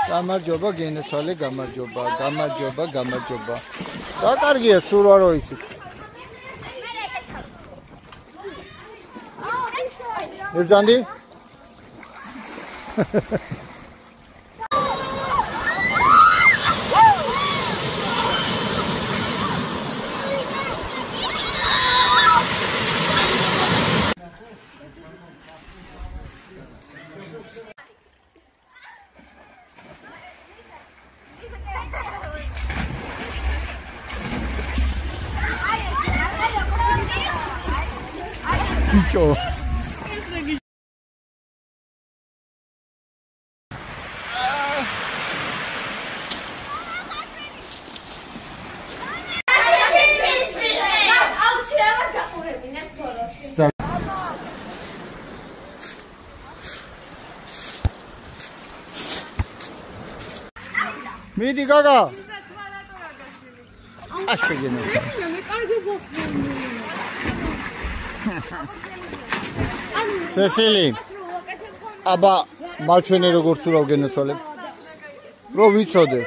გამარჯობა გენეცვალე, გამარჯობა. რა კარგია, სულ არ ვიცით. ებზანდი? Picho. Midi gaga. Ashegene. Cecily. Aba maჩვენე როგორც ურავ გენეცვალე. რო ვიცოდე.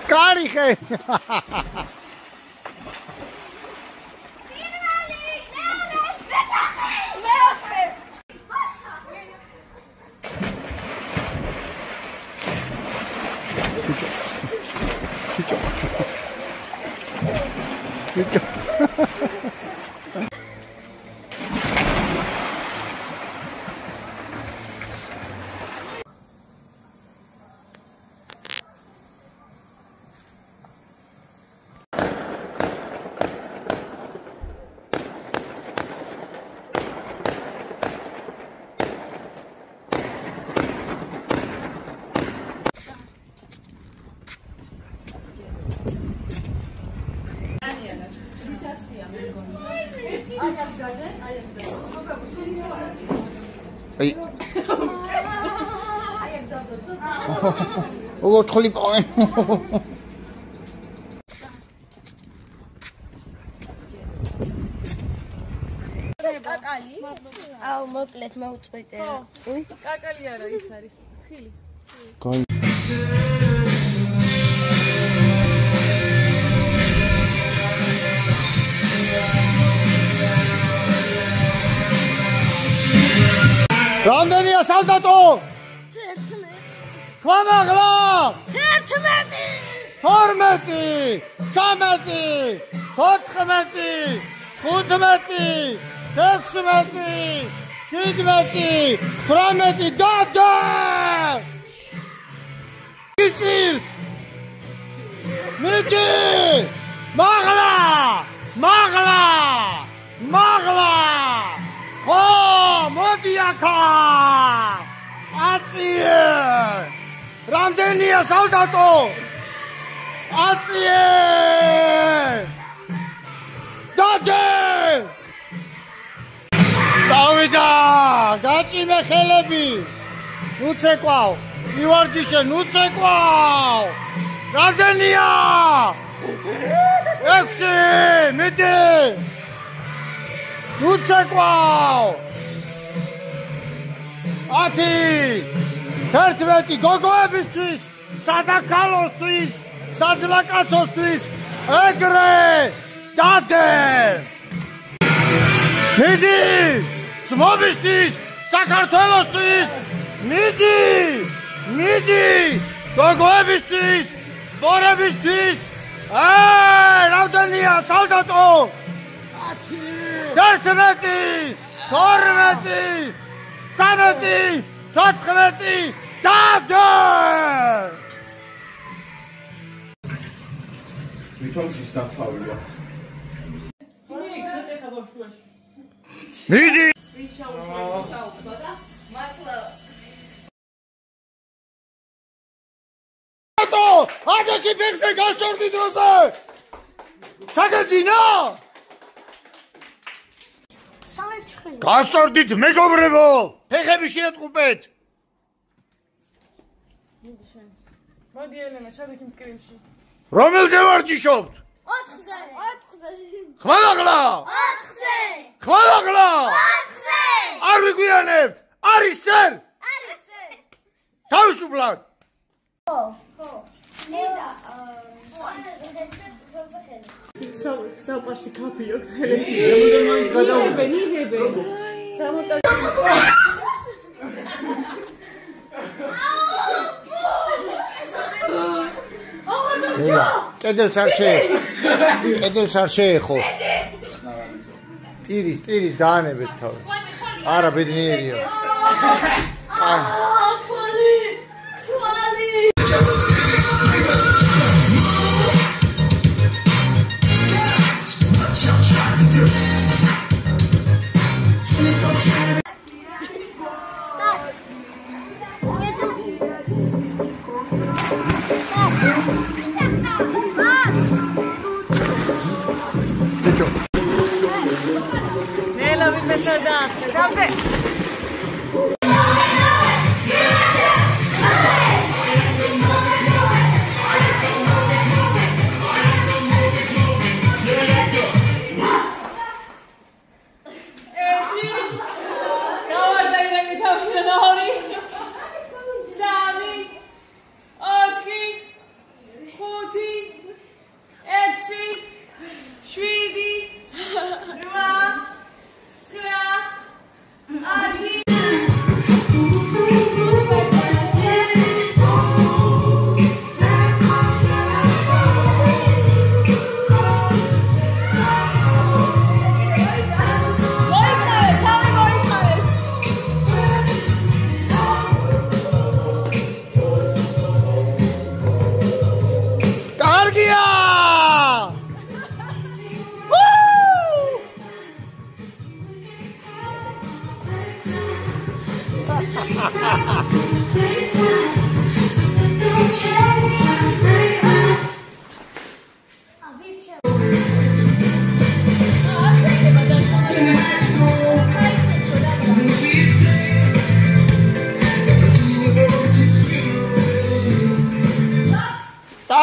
Cariche! Ay. Oh, totally fine. აუ მოკლედ მოუწყვიტე. უი, კაკალი არა ის არის. ხილი. Კაი. რამდენია სალდატო? 11. ქვამაღლა? 11. 12, 13, 14, 15, 16, 17, 18, და! ისირს! მიდი! მაღლა! ხო, მოდი აქა! აწიე! რამდენია სალდატო? აწიე! დადე! დავიდა! გაჭიმე ხელები! უცეკვავ! მივარჯიშე, უცეკვავ! რამდენია? 6, მიდი! უცეკვავ! 10, 11 გოგოებისთვის, სადაქალოსთვის, საძლაკაცოსთვის, ეგრე დადე! მიდი! ძმობისთვის, საქართველოსთვის, მიდი! გოგოებისთვის, სპორებისთვის, რამდენია სალდატო? 11, 12, 13, 14 დავდე! ვითომის დაცავია. მიდი! Ադესი բեղսե գաշտորդի դրոսը! Չակեցինա! Գաշտորդիտ մեկոբրևո! Հեղեպի շիրետ խուպետ! Մոդի Ելենա, չադեք ինձ կրիմշի։ Ռոմել ձևար ճիշոպտ! Խվալաղլա! Խվալաղլա! Արվիգույանև! Արիսել! Թավուշ ուպլատ! Սապարսի կապի յոք թելեք։ Նիհեբե։ Կեդել սար շեյխո։ Տիրիս դան է բետ թավ։ Արա բեդների է։ Nela, vi mesar dansa. Danse!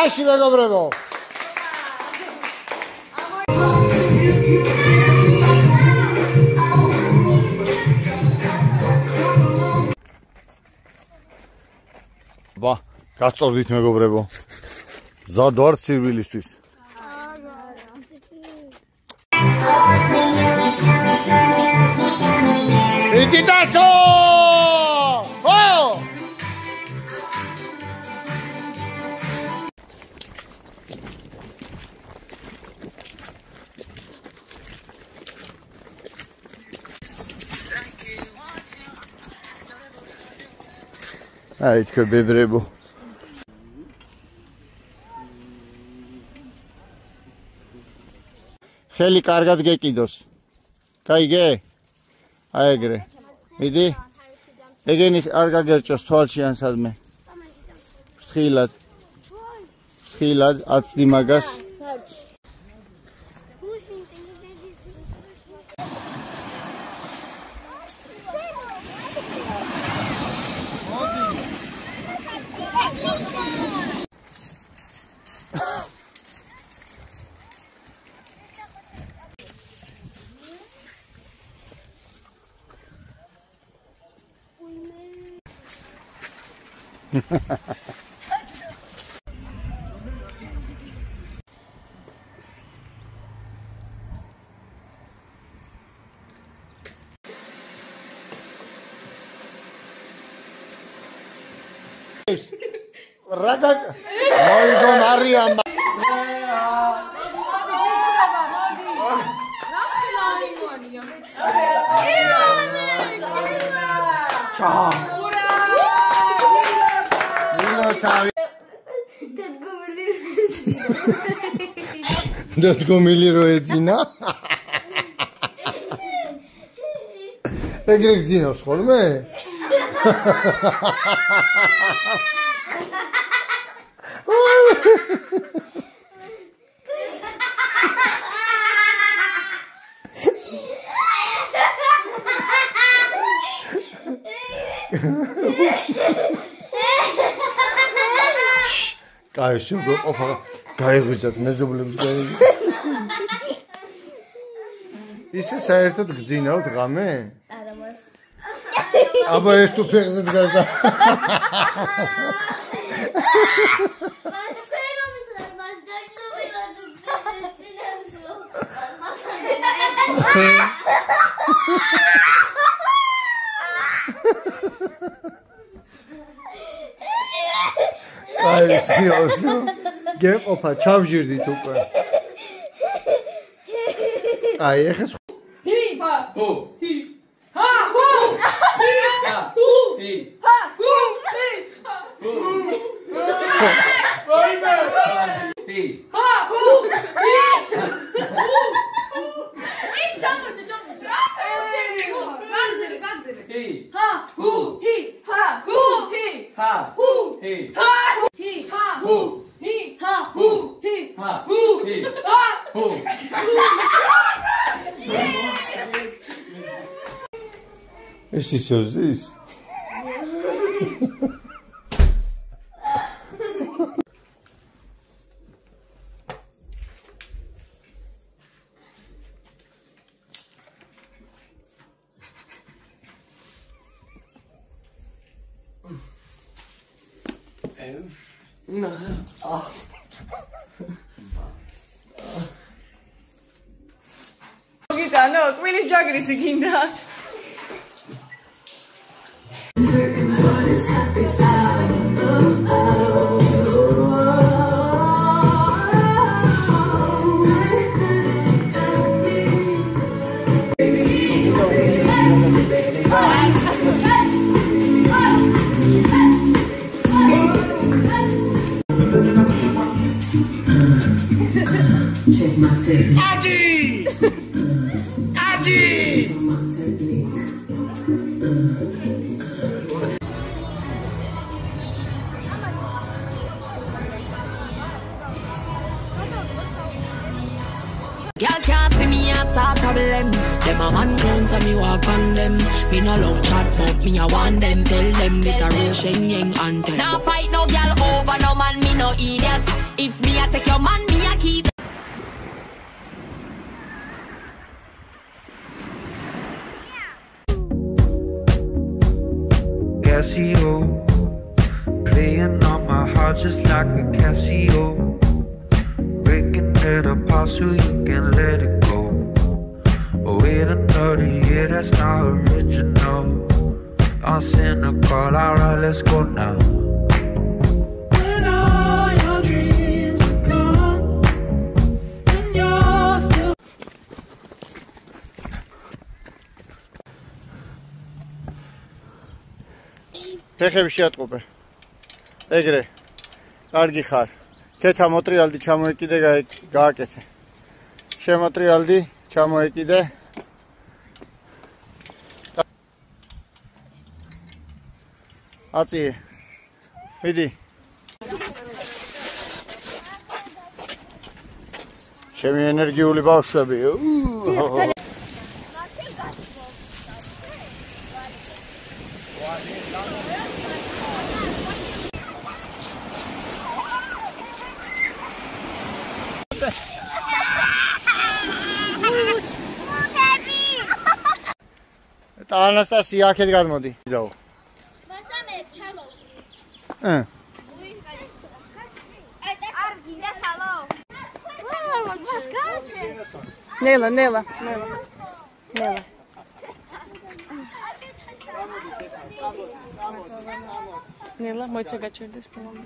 Tashi megobrevo. Ba, გასწორდით მეგობრებო. ზად ვარ ცირვილისთვის. იდი დასო! ხო! აი თქო ბებრებო. ხელი კარგად გეკიდოს. გაიგე? აი ეგრე. მიდი. ეგენი არ გაგერჭოს თვალში ან სადმე. ფრთხილად. ფრთხილად აცდი მაგას. Raga, moidon ariam. დადგომილი რო ეძინა. ეგრე გძინავს ხოლმე? კაი, შეგო ყოფა გაიღვიძათ მეზობლებს გაიღვიძათ. ისე საერთოდ გძინავთ ღამე? არა მას. აბა ეს თუ ფეხზე დგას და აი სიოსო გეყოფა ჩავჟირდით უკვე აი ეხეს ჰი ჰა ჰუ ჰი ჰა ჰუ ჰი ჰა ჰუ ჰი ჰა ჰუ ჰი ჰა ჰუ ჰი ჰა ჰუ ჰი 이 점을 간지를 히 하 후 히 하 후 히 하 후 히 하 히 하 후 히 하 후 히 하 후 히 하 후 ეს ისე ზის გიტანო, კვილის ჯაგრისი გინდა. Check my technique. Agi! My technique. Girl can't see me a start problem. Them a man clowns and me walk on them. Me no love chat but me a want them. Tell them this a real Shenyang anthem. Now fight no girl over no man, me no idiot. If me a take your man, me a keep. Casio, playing on my heart just like a Casio. Breaking it apart so you can let it go. Oh, wait another year, that's not original. I'm cynical, alright, let's go now. When all your dreams are gone and you're still. ფეხები შეატყობე. ეგრე. კარგი ხარ. ქეთა მოტრიალდი ჩამოეკიდე, გააკეთე. შემოტრიალდი, ჩამოეკიდე. აწიე. მიდი. ჩემი ენერგიული ბავშვები. Anastasия, აქეთ გადმოდი. ზაო. მასამე ჩამო. არგიდა სალო. ნელა. ნელა, მოიცა გაჩერდეს პლანი.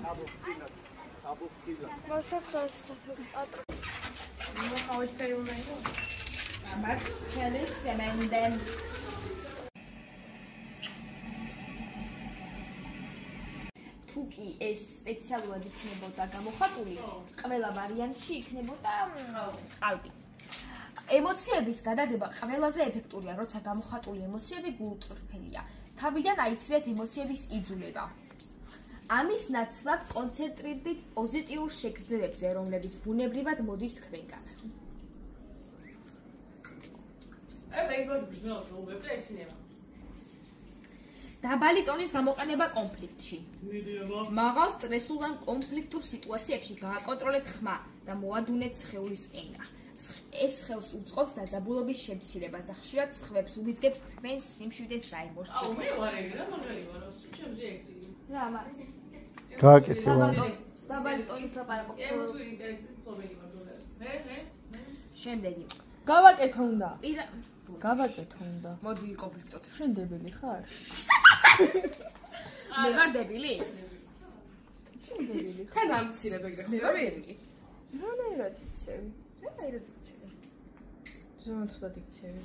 მოსაფრასტა. მოხავშ პერიუნაი. Max, Kelly, Semenden. კი ეს სპეციალურად იქნებოდა გამოხატული, ყველა ვარიანტში იქნებოდა ყალბი. ემოციების გადადება ყველაზე ეფექტურია, როცა გამოხატული ემოციები გულწრფელია. თავიდან აიცილეთ ემოციების იძულება. ამის ნაცვლად კონცენტრირდით პოზიტიურ შეგრძნებებზე, რომლებიც ბუნებრივად მოდის თქვენგან. დაბალი ტონის გამოყენება კონფლიქტში. მაღალ სტრესულ ან კონფლიქტურ სიტუაციებში გააკონტროლეთ ხმა და მოადუნეთ სხეულის ენა. ეს ხელს უწყობს დაძაბულობის შემცირებას და ხშირად სხვებს უბიძგებს თქვენს სიმშვიდეს საიმორჩილო. რა მას? გააკეთე. დაბალი ტონის ლაპარაკობ. შემდეგი. გავაკეთო უნდა. გავაკეთო უნდა. მოდი კონფლიქტოთ. შენ დებილი ხარ? მე ვარ დებილი? შენ დებილი ხარ? ხან ამცირებ ეგრე ხარ? რანაირად იცევი? რანაირად იცევი? ზოგადად ცუდად იცევი.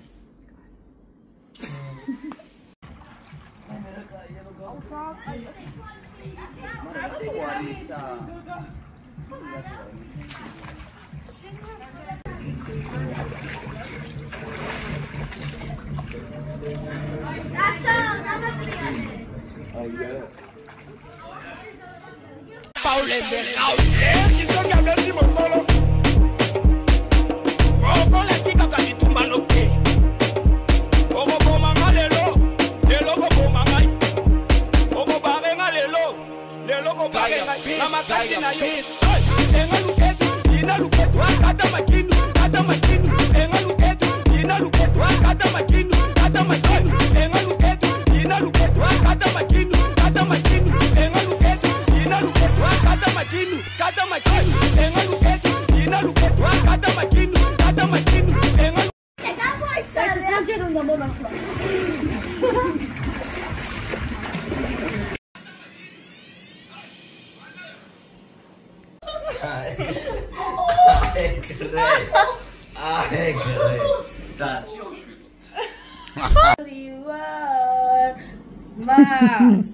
You are Mars.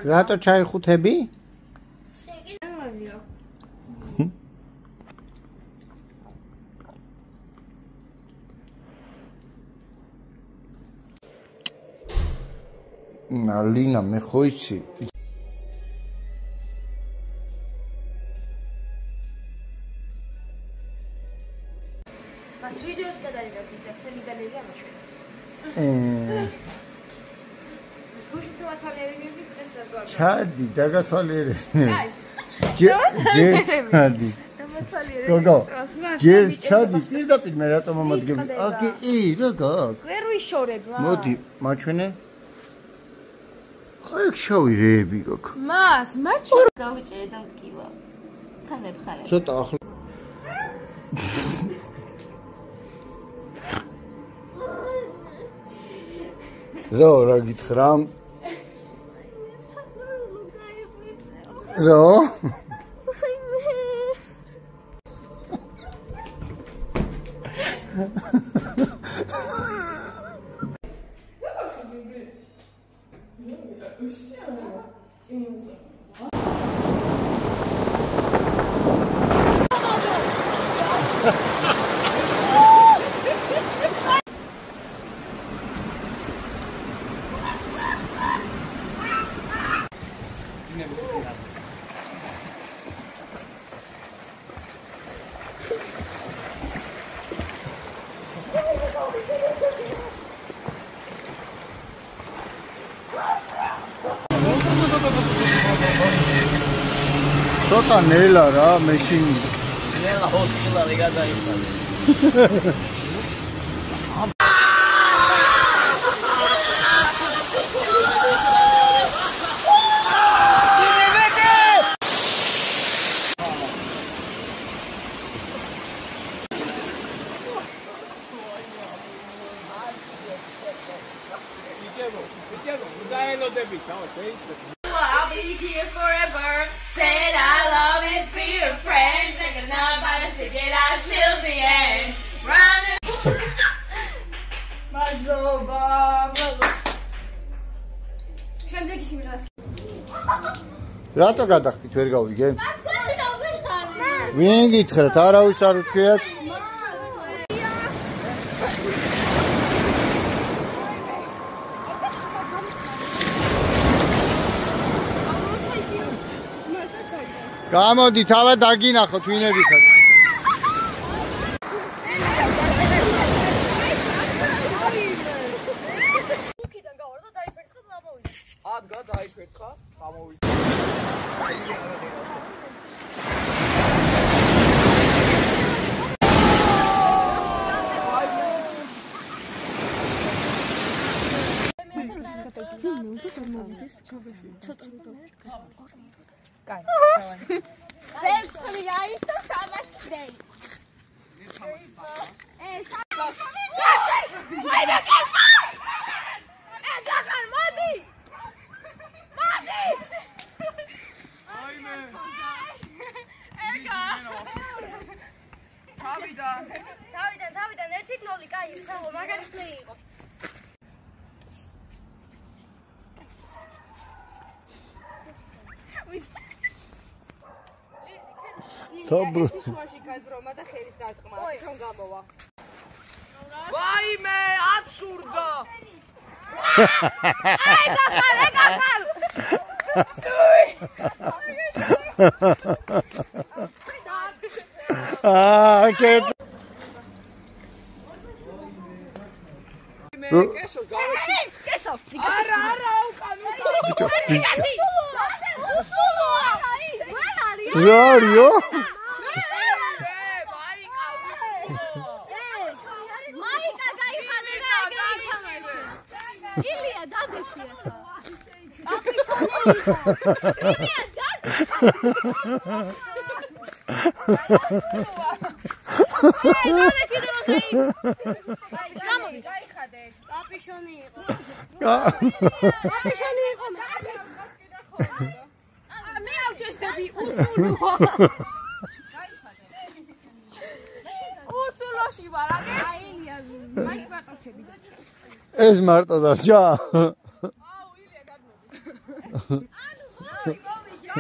რატო ჩაიხუთები? ლინა მე ხო იცი მას ვიდეოს გადაიღებთ და თქვენი გალერეა მაშვენებს. ჩადი დაგათვალიერე. ჯერ ჩადი. გოგო. ჯერ ჩადი პირდაპირ მე რატომ მომადგები? აკი როგორ? ვერ ვიშორებ რა. მოდი, მაჩვენე. ხა ეგ შავი რეები გოგო. მას მაჩვენე გავიწერე და ვტკივა. თან მეხარე. ცოტა ახლა რა გითხრამ? რა? ცოტა ნელა რა, მეშინი. ნელა ჰოსპიტალზე გადაიხადა. I'll be here forever. Said I love is be your friend. Taking up by the ticket, I till the end. Running. Madloba. შემდეგი სიმღერა. რატო გადახდით ვერ გავიგე? ვინ გითხრათ, არავის არ ვთქვიათ? გამოდი, თავად დაგინახოთ, ვინები ხართ? უკიდან გავარ და დაიფერხა და ამოვიდა. ადგა დაიფერხა, გამოვიდა. კაი, თავიდან 1-0 კაი, სამო მაგარი პლეი იყო. თაბრო. შუაში გაზრომა და ხელის დარტყმა, რომ გამოვა. ვაიმე, აცურდა. აი, გახარ. კეთ. კესო. არა, უკან. რარიო? მაიკა გაიხადე და ეგრე ითამაშე. ილია დადექია ხა. აფიშონი იყო. ილია დადექი. გაიხადე. აფიშონი იყო. აფიშონი იყო. მე არ შეშდები უსულო. უსულოში ვარ, აი ილია. მაინც მარტო შევიდა. ეს მარტო დარჩა. აუ ილია გადმოდი. ანუ მოი გავიგე.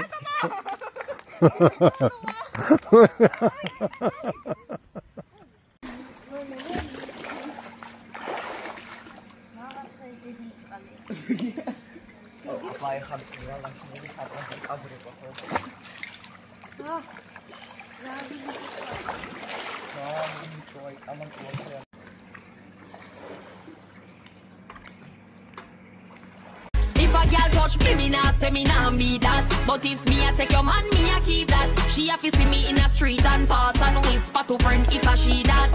აი ხარ რა ლაშინები სატრანსპორტ კადრება ხო? If a girl touch me, me nah say me nah be that. But if me a take your man, me a keep that. She a fi see me in a street and pass and whisper to friend if a she that.